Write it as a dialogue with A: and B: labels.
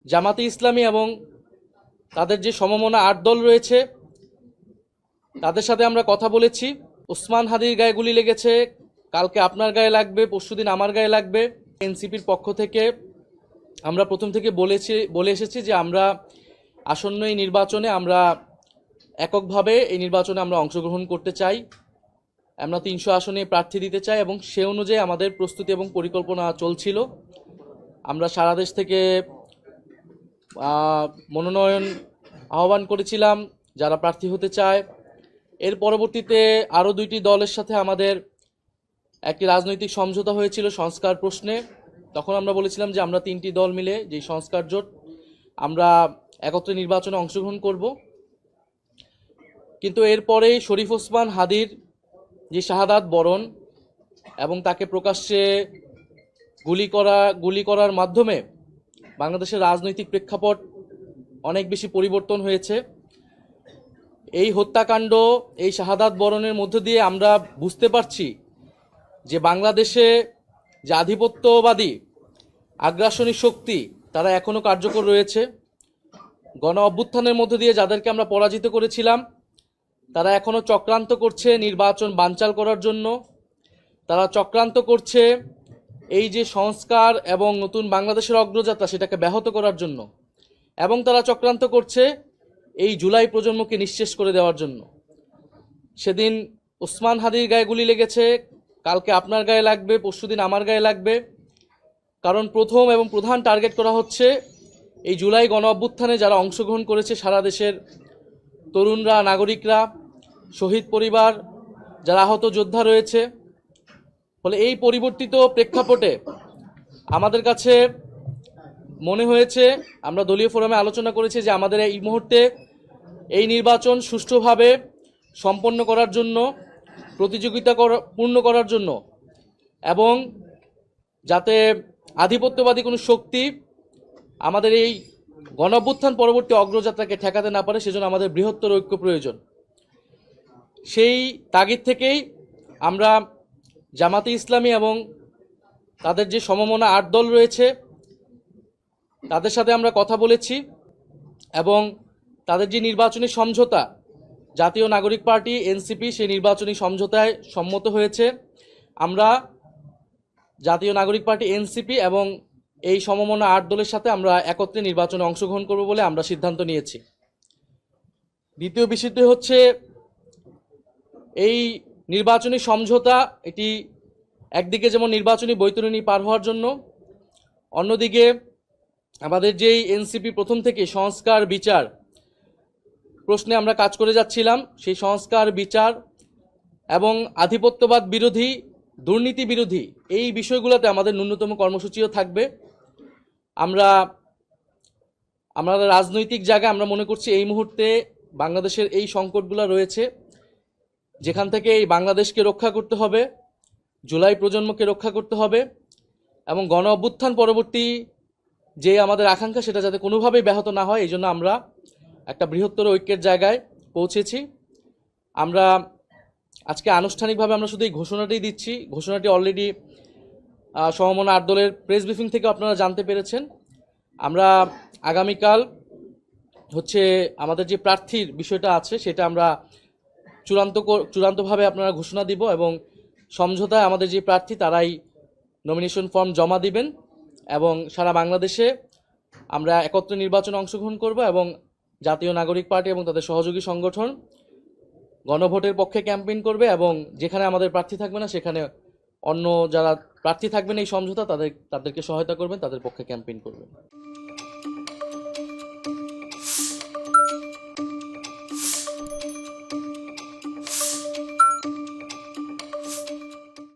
A: জামাতে ইসলামী এবং তাদের যে সমমনা ৮ দল রয়েছে তাদের সাথে আমরা কথা বলেছি। ওসমান হাদির গায়ে গুলি লেগেছে, কালকে আপনার গায়ে লাগবে, পরশুদিন আমার গায়ে লাগবে। এনসিপির পক্ষ থেকে আমরা প্রথম থেকে বলে এসেছি যে আমরা আসন্ন এই নির্বাচনে আমরা এককভাবে এই নির্বাচনে আমরা অংশগ্রহণ করতে চাই। আমরা ৩০০ আসনে প্রার্থী দিতে চাই এবং সে অনুযায়ী আমাদের প্রস্তুতি এবং পরিকল্পনা চলছিল। আমরা সারা দেশ থেকে মনোনয়ন আহ্বান করেছিলাম যারা প্রার্থী হতে চায়। এর পরবর্তীতে আরও ২টি দলের সাথে আমাদের একটি রাজনৈতিক সমঝোতা হয়েছিল সংস্কার প্রশ্নে। তখন আমরা বলেছিলাম যে আমরা ৩টি দল মিলে যে সংস্কার জোট আমরা একত্রে নির্বাচনে অংশগ্রহণ করব। কিন্তু এরপরেই শরীফ ওসমান হাদির যে শাহাদাত বরণ এবং তাকে প্রকাশ্যে গুলি করার মাধ্যমে বাংলাদেশের রাজনৈতিক প্রেক্ষাপট অনেক বেশি পরিবর্তন হয়েছে। এই হত্যাকাণ্ড, এই শাহাদাত বরণের মধ্য দিয়ে আমরা বুঝতে পারছি যে বাংলাদেশে যে আধিপত্যবাদী আগ্রাসনী শক্তি তারা এখনও কার্যকর রয়েছে। গণ অভ্যুত্থানের মধ্য দিয়ে যাদেরকে আমরা পরাজিত করেছিলাম তারা এখনও চক্রান্ত করছে নির্বাচন বানচাল করার জন্য। তারা চক্রান্ত করছে এই যে সংস্কার এবং নতুন বাংলাদেশের অগ্রযাত্রা সেটাকে ব্যাহত করার জন্য, এবং তারা চক্রান্ত করছে এই জুলাই প্রজন্মকে নিঃশেষ করে দেওয়ার জন্য। সেদিন ওসমান হাদির গায়ে গুলি লেগেছে, কালকে আপনার গায়ে লাগবে, পরশুদিন আমার গায়ে লাগবে। কারণ প্রথম এবং প্রধান টার্গেট করা হচ্ছে এই জুলাই গণ অভ্যুত্থানে যারা অংশগ্রহণ করেছে সারা দেশের তরুণরা, নাগরিকরা, শহীদ পরিবার, যারা আহত যোদ্ধা রয়েছে। ফলে এই পরিবর্তিত প্রেক্ষাপটে আমাদের কাছে মনে হয়েছে, আমরা দলীয় ফোরামে আলোচনা করেছি যে আমাদের এই মুহূর্তে এই নির্বাচন সুষ্ঠুভাবে সম্পন্ন করার জন্য, পূর্ণ করার জন্য, এবং যাতে আধিপত্যবাদী কোনো শক্তি আমাদের এই গণঅভ্যুত্থান পরবর্তী অগ্রযাত্রাকে ঠেকাতে না পারে, সেজন্য আমাদের বৃহত্তর ঐক্য প্রয়োজন। সেই তাগিদ থেকেই আমরা জামাতে ইসলামী এবং তাদের যে সমমনা ৮ দল রয়েছে তাদের সাথে আমরা কথা বলেছি এবং তাদের যে নির্বাচনী সমঝোতা, জাতীয় নাগরিক পার্টি এনসিপি সেই নির্বাচনী সমঝোতায় সম্মত হয়েছে। আমরা জাতীয় নাগরিক পার্টি এনসিপি এবং এই সমমনা ৮ দলের সাথে আমরা একত্রে নির্বাচনে অংশগ্রহণ করব বলে আমরা সিদ্ধান্ত নিয়েছি। দ্বিতীয় বিষয়টি হচ্ছে এই নির্বাচনী সমঝোতা, এটি একদিকে যেমন নির্বাচনী বৈতরণী পার হওয়ার জন্য, অন্যদিকে আমাদের যেই এনসিপি প্রথম থেকে সংস্কার বিচার প্রশ্নে আমরা কাজ করে যাচ্ছিলাম, সেই সংস্কার বিচার এবং আধিপত্যবাদ বিরোধী, দুর্নীতি বিরোধী এই বিষয়গুলোতে আমাদের ন্যূনতম কর্মসূচিও থাকবে। আমরা রাজনৈতিক জায়গায় আমরা মনে করছি এই মুহূর্তে বাংলাদেশের এই সংকটগুলো রয়েছে, যেখান থেকে এই বাংলাদেশকে রক্ষা করতে হবে, জুলাই প্রজন্মকে রক্ষা করতে হবে, এবং গণ অভ্যুত্থান পরবর্তী যে আমাদের আকাঙ্ক্ষা সেটা যাতে কোনোভাবেই ব্যাহত না হয়, এই জন্য আমরা একটা বৃহত্তর ঐক্যের জায়গায় পৌঁছেছি। আমরা আজকে আনুষ্ঠানিকভাবে আমরা শুধু এই ঘোষণাটাই দিচ্ছি। ঘোষণাটি অলরেডি সমমনা ৮ দলের প্রেস ব্রিফিং থেকে আপনারা জানতে পেরেছেন। আমরা আগামীকাল হচ্ছে আমাদের যে প্রার্থীর বিষয়টা আছে সেটা আমরা চূড়ান্তভাবে আপনারা ঘোষণা দিব, এবং সমঝোতায় আমাদের যে প্রার্থী তারাই নমিনেশন ফর্ম জমা দিবেন, এবং সারা বাংলাদেশে আমরা একত্রে নির্বাচনে অংশগ্রহণ করব, এবং জাতীয় নাগরিক পার্টি এবং তাদের সহযোগী সংগঠন গণভোটের পক্ষে ক্যাম্পেইন করবে, এবং যেখানে আমাদের প্রার্থী থাকবে না সেখানে অন্য যারা প্রার্থী থাকবেন এই সমঝোতা তাদেরকে সহায়তা করবেন, তাদের পক্ষে ক্যাম্পেইন করবেন।